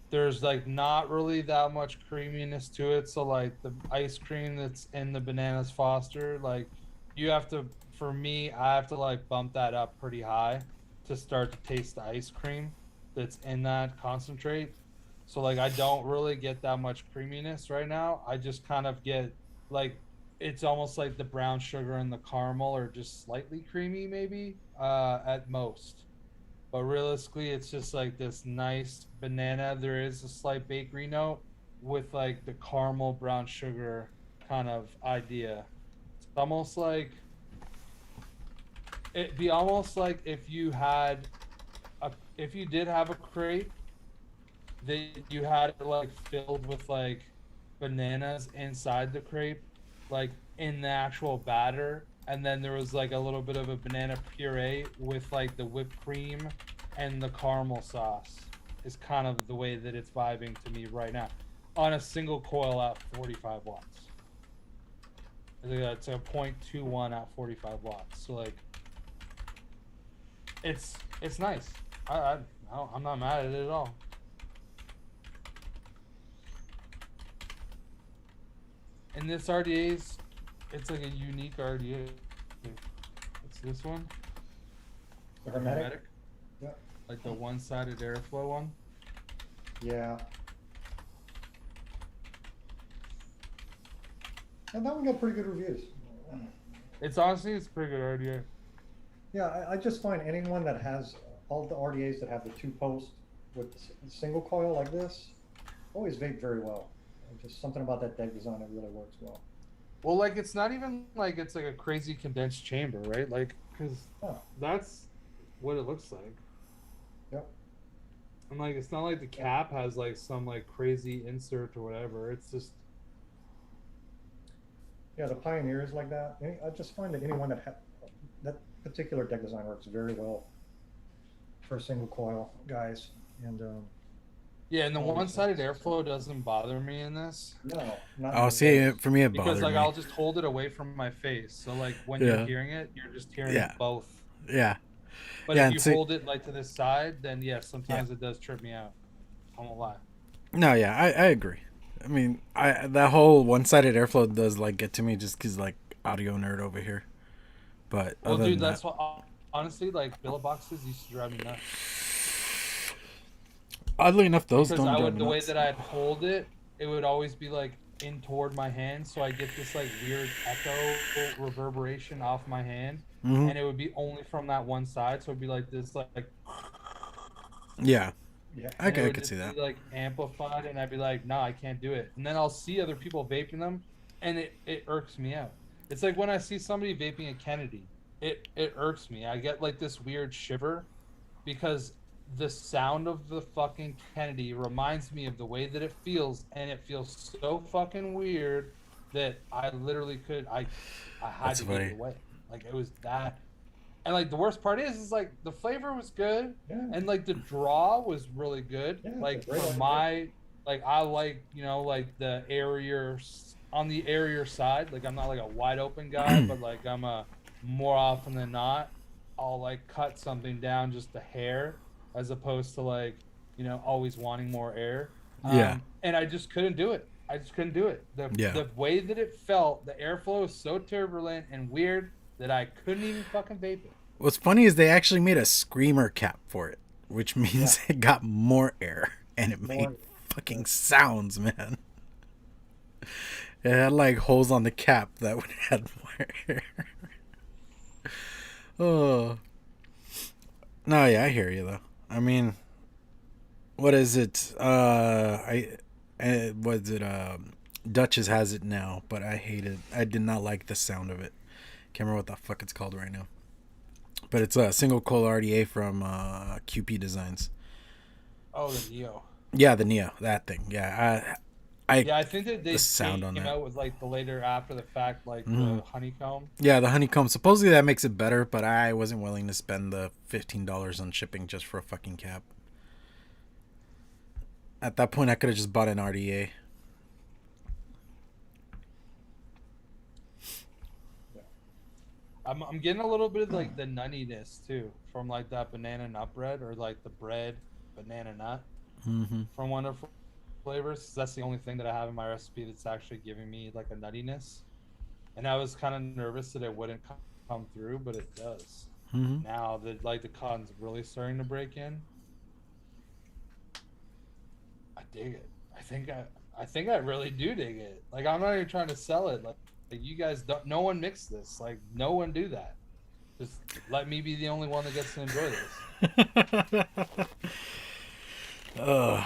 There's like not really that much creaminess to it, so like the ice cream that's in the Bananas Foster, like you have to, for me, I have to like bump that up pretty high to start to taste the ice cream that's in that concentrate. So like I don't really get that much creaminess right now. I just kind of get like, it's almost like the brown sugar and the caramel are just slightly creamy maybe at most. But realistically, it's just like this nice banana. There is a slight bakery note with like the caramel brown sugar kind of idea. It's almost like, it'd be almost like if you did have a crepe that you had it like filled with like bananas inside the crepe, like in the actual batter, and then there was like a little bit of a banana puree with like the whipped cream and the caramel sauce, is kind of the way that it's vibing to me right now on a single coil at 45 watts. It's a 0.21 at 45 watts. So like it's nice. I'm not mad at it at all. And this RDA's, it's like a unique RDA. What's this one?
The hermetic? Yeah.
Like the one-sided airflow one?
Yeah. And that one got pretty good reviews.
It's honestly, it's pretty good RDA.
Yeah, I just find anyone that has all the RDAs that have the two post with the single coil like this always vape very well. Just something about that deck design that really works well.
Well, like it's not even like it's like a crazy condensed chamber, right? Like, because
Oh,
that's what it looks like.
yep.
And like, it's not like the cap has like some like crazy insert or whatever. It's just
Yeah, the Pioneer is like that. I just find that anyone that particular deck design works very well for single coil guys. And
yeah. And the
always
one-sided
works.
airflow doesn't bother me in this
No, not
Oh,
in
see,
this.
for me it
because
bothered
like
me.
I'll just hold it away from my face. So like when you're
Yeah,
hearing it, you're just hearing
yeah,
both.
yeah,
But
yeah.
if
And
you
see,
hold it like to this side, then yeah,
yeah,
sometimes it does trip me out. I won't lie.
no, yeah, I agree. I mean, that whole one-sided airflow does like get to me just because like audio nerd over here. But
Well,
other than
dude,
that,
that's what honestly like billet boxes used to drive me nuts
oddly enough, those
because
don't
I
drive
would
me
the way
nuts.
that I'd hold it, it would always be like in toward my hand, so I get this like weird echo reverberation off my hand,
Hmm.
and it would be only from that one side, so it'd be like this like,
Yeah,
Yeah.
and it
I
would
could see
just be
that.
like amplified, and I'd be like, no, I can't do it, and then I'll see other people vaping them, and it irks me out. It's like when I see somebody vaping a Kennedy, it irks me. I get like this weird shiver because the sound of the fucking Kennedy reminds me of the way that it feels, and it feels so fucking weird that I literally I had
That's
to get
funny.
it away. Like it was that, and like the worst part is like the flavor was good,
Yeah.
and like the draw was really good.
Yeah, it's a
Like
great
for
idea.
my like I like like the airier on the airier side. Like I'm not like a wide open guy, but like I'm a more often than not I'll like cut something down just a hair as opposed to like always wanting more air.
Yeah,
And I just couldn't do it. I just couldn't do it. The
yeah.
the way that it felt, the airflow was so turbulent and weird that I couldn't even fucking vape it.
What's funny is they actually made a screamer cap for it, which
Yeah.
means it got more air and it made
More.
fucking sounds, man. It had like holes on the cap that would add more air. Oh. No, yeah, I hear you though. I mean, what is it? Was it? Duchess has it now, but I hate it. I did not like the sound of it. Can't remember what the fuck it's called right now. But it's a single coil RDA from QP Designs.
Oh, the Neo.
Yeah, the Neo, that thing. Yeah,
Yeah, I think that they
the sound
came
on that.
out with like the later after the fact, like
Mhm.
the honeycomb.
Yeah, the honeycomb. Supposedly that makes it better, but I wasn't willing to spend the $15 on shipping just for a fucking cap. At that point, I could have just bought an RDA.
I'm getting a little bit of like the nuttiness too from like that banana nut bread or like the bread banana nut
Mm-hmm.
from Wonderful Flavors. That's the only thing that I have in my recipe that's actually giving me like a nuttiness. And I was kind of nervous that it wouldn't come through, but it does.
Mm-hmm.
Now that like the cotton's really starting to break in, I dig it. I think I really do dig it. Like I'm not even trying to sell it. Like you guys don't. No one mix this. Like no one do that. Just let me be the only one that gets to enjoy this.
Ugh.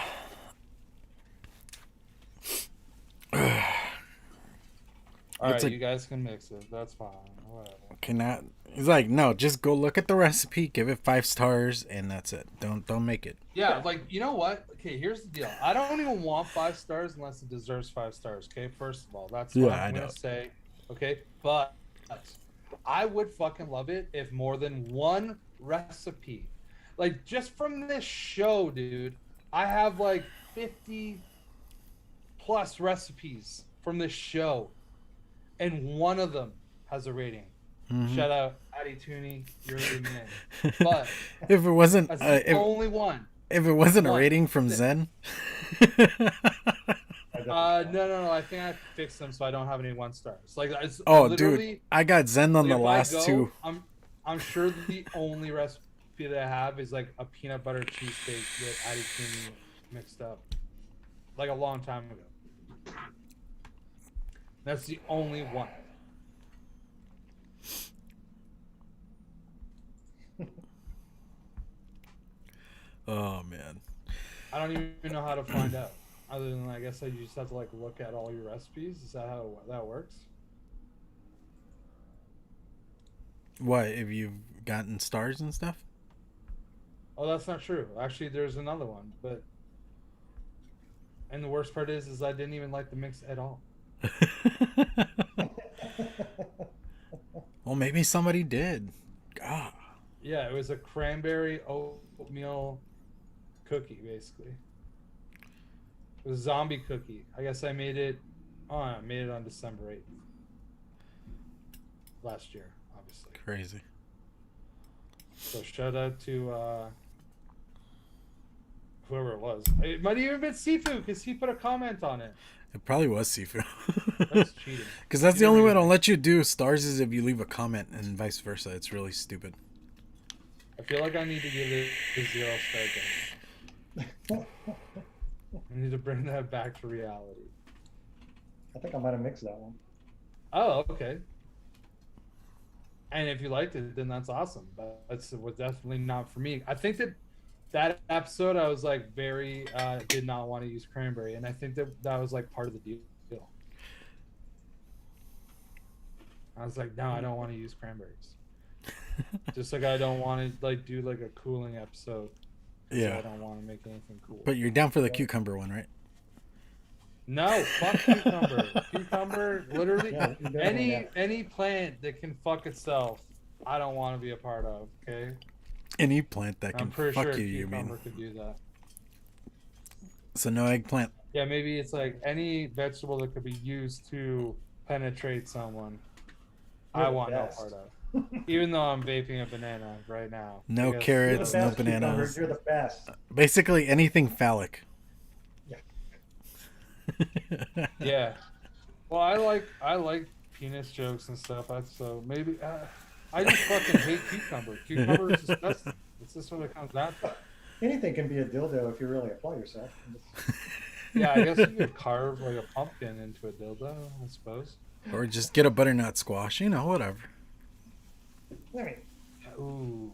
All
It's
right,
a-
you guys can mix it. That's fine. Whatever.
Cannot. He's like, no, just go look at the recipe, give it 5 stars, and that's it. Don't make it.
Yeah, like you know what? Okay, here's the deal. I don't even want 5 stars unless it deserves 5 stars. Okay, first of all, that's what
Yeah, I
I'm
know.
gonna say. Okay, but I would fucking love it if more than one recipe, like just from this show, dude. I have like 50 plus recipes from this show, and one of them has a rating.
Mhm.
Shout out Addy Tooney, you're the man. But
if it wasn't,
that's the only one.
if it wasn't a
One.
rating from
That's it.
Zen.
No. I think I fixed them so I don't have any 1 stars. Like, it's
Oh,
literally,
dude, I got Zen on
like,
the
if I
last
go,
two.
I'm sure the only recipe that I have is like a peanut butter cheesesteak that Addy Tooney mixed up, like a long time ago. That's the only one.
Oh man.
I don't even know how to find out. Other than I guess you just have to like look at all your recipes. Is that how that works?
What, have you gotten stars and stuff?
Oh, that's not true. Actually, there's another one, but and the worst part is I didn't even like the mix at all.
Well, maybe somebody did. God.
Yeah, it was a cranberry oatmeal cookie, basically. It was a zombie cookie. I guess I made it. Oh, I made it on December 8th last year, obviously.
Crazy.
So shout out to whoever it was. It might have even been Sifu because he put a comment on it.
It probably was Sifu.
That's cheating.
Because that's the only way they'll let you do stars is if you leave a comment and vice versa. It's really stupid.
I feel like I need to give it a 0 star game. I need to bring that back to reality.
I think I might have mixed that one.
Oh, okay. And if you liked it, then that's awesome. But it was definitely not for me. I think that episode, I was like very did not want to use cranberry, and I think that was like part of the deal. I was like, no, I don't want to use cranberries. Just like I don't want to like do like a cooling episode.
Yeah.
So I don't want to make anything cool.
But you're down for the cucumber one, right?
No, fuck cucumber. Cucumber, literally
Yeah,
any plant that can fuck itself, I don't want to be a part of. Okay.
Any plant that
I'm
can
pretty
fuck
sure
you mean?
cucumber could do that.
So no eggplant.
Yeah, maybe it's like any vegetable that could be used to penetrate someone.
You're
I
the
want
best.
no part of. Even though I'm vaping a banana right now.
No
because-
You're the
carrots, no
best, cucumber.
bananas.
You're the best.
Basically anything phallic.
Yeah. Well, I like penis jokes and stuff. So maybe I just fucking hate cucumber. Cucumber is disgusting. It's just what it comes down to.
Anything can be a dildo if you really apply yourself.
Yeah, I guess you could carve like a pumpkin into a dildo, I suppose.
Or just get a butternut squash, you know, whatever.
I mean,
Ooh.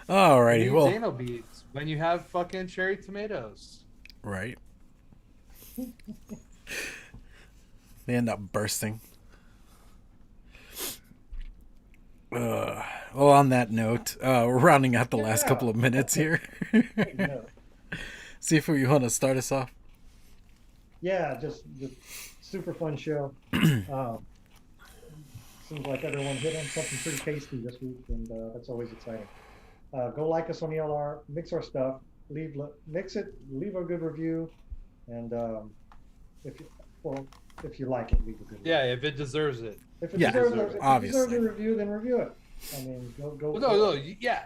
Alrighty,
Use
well,
anal beads when you have fucking cherry tomatoes.
right. They end up bursting. Well, on that note, we're rounding out the last couple of minutes here.
no.
Sifu, you want to start us off?
Yeah, just super fun show. Seems like everyone hit on something pretty tasty this week, and that's always exciting. Go like us on the LR, mix our stuff, mix it, leave a good review, and if you like it, leave a good review.
Yeah, if it deserves it.
If it
Yeah,
deserves
obviously.
a review, then review it. I mean, go.
Well, no, yeah.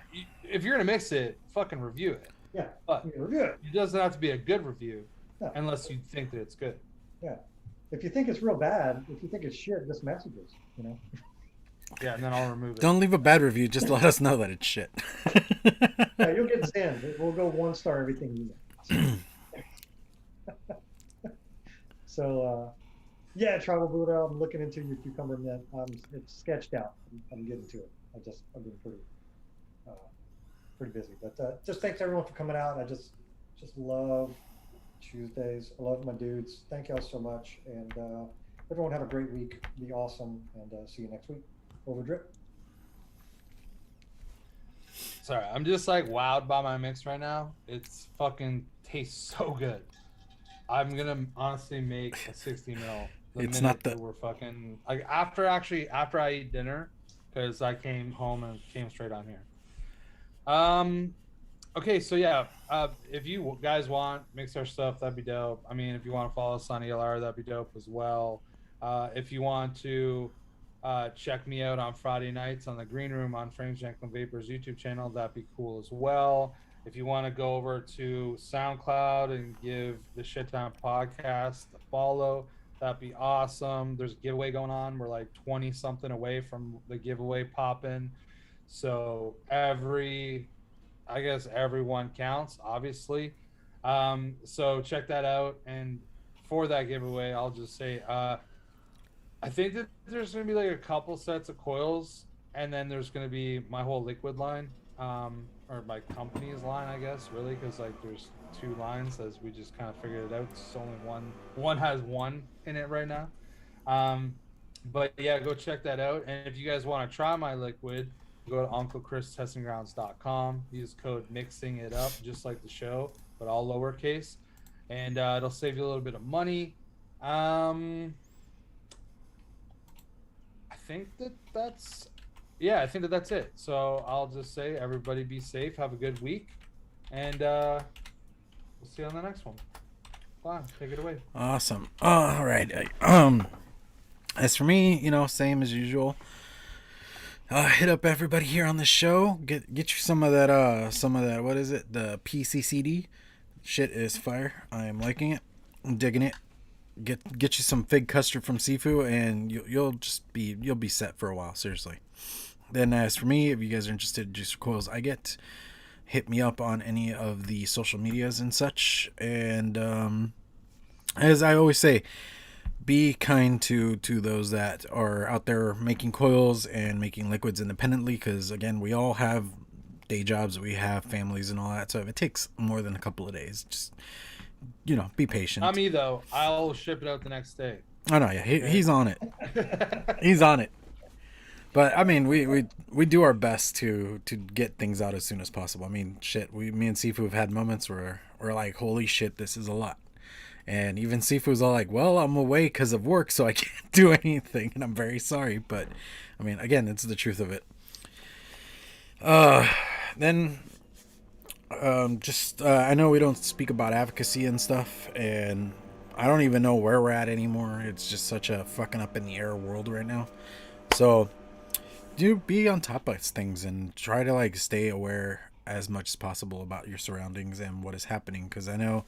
If you're gonna mix it, fucking review it.
Yeah,
But
review it.
it doesn't have to be a good review,
No.
unless you think that it's good.
Yeah. If you think it's real bad, if you think it's shit, just message us. You know.
Yeah, and then I'll remove it.
Don't leave a bad review, just let us know that it's shit.
Yeah, you'll get zen. We'll go 1 star everything you know. So, yeah, Tribal Buddha, I'm looking into your cucumber net. It's sketched out. I'm getting to it. I've been pretty busy. But just thanks everyone for coming out. I just love Tuesdays. I love my dudes. Thank y'all so much. And everyone have a great week. Be awesome. And see you next week. Over drip.
Sorry, I'm just like wowed by my mix right now. It's fucking tastes so good. I'm gonna honestly make a 60 mil.
It's not
that we're fucking like after I eat dinner, because I came home and came straight on here. Okay, so yeah, if you guys want mix our stuff, that'd be dope. I mean, if you want to follow us on ELR, that'd be dope as well. If you want to check me out on Friday nights on the Green Room on Frames Janklin Vapor's YouTube channel, that'd be cool as well. If you want to go over to SoundCloud and give the Shit Time Podcast a follow, that'd be awesome. There's a giveaway going on. We're like 20 something away from the giveaway popping. So I guess everyone counts, obviously. So check that out. And for that giveaway, I'll just say, I think that there's going to be like a couple sets of coils, and then there's going to be my whole liquid line. or my company's line, I guess, really, because like there's 2 lines as we just kind of figured it out. It's only one has 1 in it right now. But yeah, go check that out. And if you guys want to try my liquid, go to UncleChrisTestingGrounds.com. Use code Mixing It Up, just like the show, but all lowercase, and it'll save you a little bit of money. I think that's I think that's it. So I'll just say, everybody be safe, have a good week, and we'll see you on the next one. Fine, take it away.
Awesome. All right. As for me, you know, same as usual. Hit up everybody here on the show. Get you some of that. What is it? The PCCD shit is fire. I am liking it. I'm digging it. Get you some fig custard from Sifu, and you'll be set for a while. Seriously. Then as for me, if you guys are interested in juicer coils I get, hit me up on any of the social medias and such. And as I always say, be kind to those that are out there making coils and making liquids independently, because again, we all have day jobs, we have families and all that, so if it takes more than a couple of days, just, you know, be patient.
Not me though, I'll ship it out the next day.
Oh no, yeah, he's on it. He's on it. But I mean, we do our best to get things out as soon as possible. I mean, shit, me and Sifu have had moments where we're like, holy shit, this is a lot. And even Sifu's all like, well, I'm away because of work, so I can't do anything, and I'm very sorry. But, I mean, again, it's the truth of it. Then, I know we don't speak about advocacy and stuff, and I don't even know where we're at anymore. It's just such a fucking up in the air world right now. So, do be on top of things and try to, like, stay aware as much as possible about your surroundings and what is happening, because I know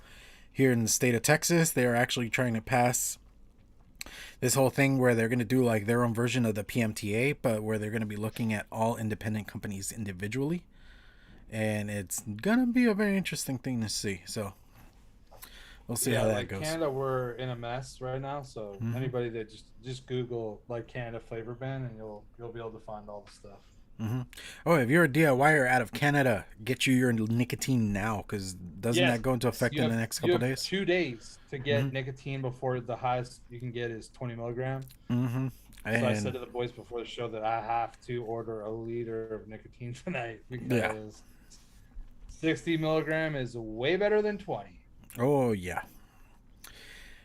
here in the state of Texas, they are actually trying to pass this whole thing where they're going to do like their own version of the PMTA, but where they're going to be looking at all independent companies individually. And it's going to be a very interesting thing to see. So we'll see how that goes.
Canada, we're in a mess right now. So anybody that just Google like Canada flavor ban, and you'll be able to find all the stuff.
Oh, if you're a DIYer out of Canada, get you your nicotine now, because doesn't that go into effect in the next couple days?
2 days to get nicotine before the highest you can get is 20 milligrams. So I said to the boys before the show that I have to order a liter of nicotine tonight, because 60 milligram is way better than 20.
Oh yeah,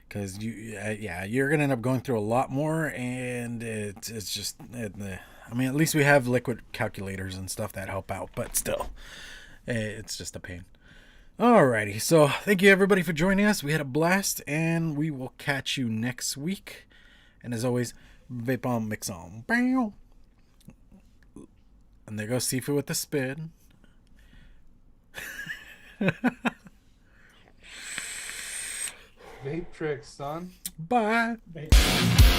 because you're gonna end up going through a lot more, and it's just. I mean, at least we have liquid calculators and stuff that help out, but still, it's just a pain. Alrighty, so thank you everybody for joining us. We had a blast, and we will catch you next week. And as always, vape on, mix on. Bam! And there goes Sifu with the spin.
Vape tricks, son.
Bye.
Vape.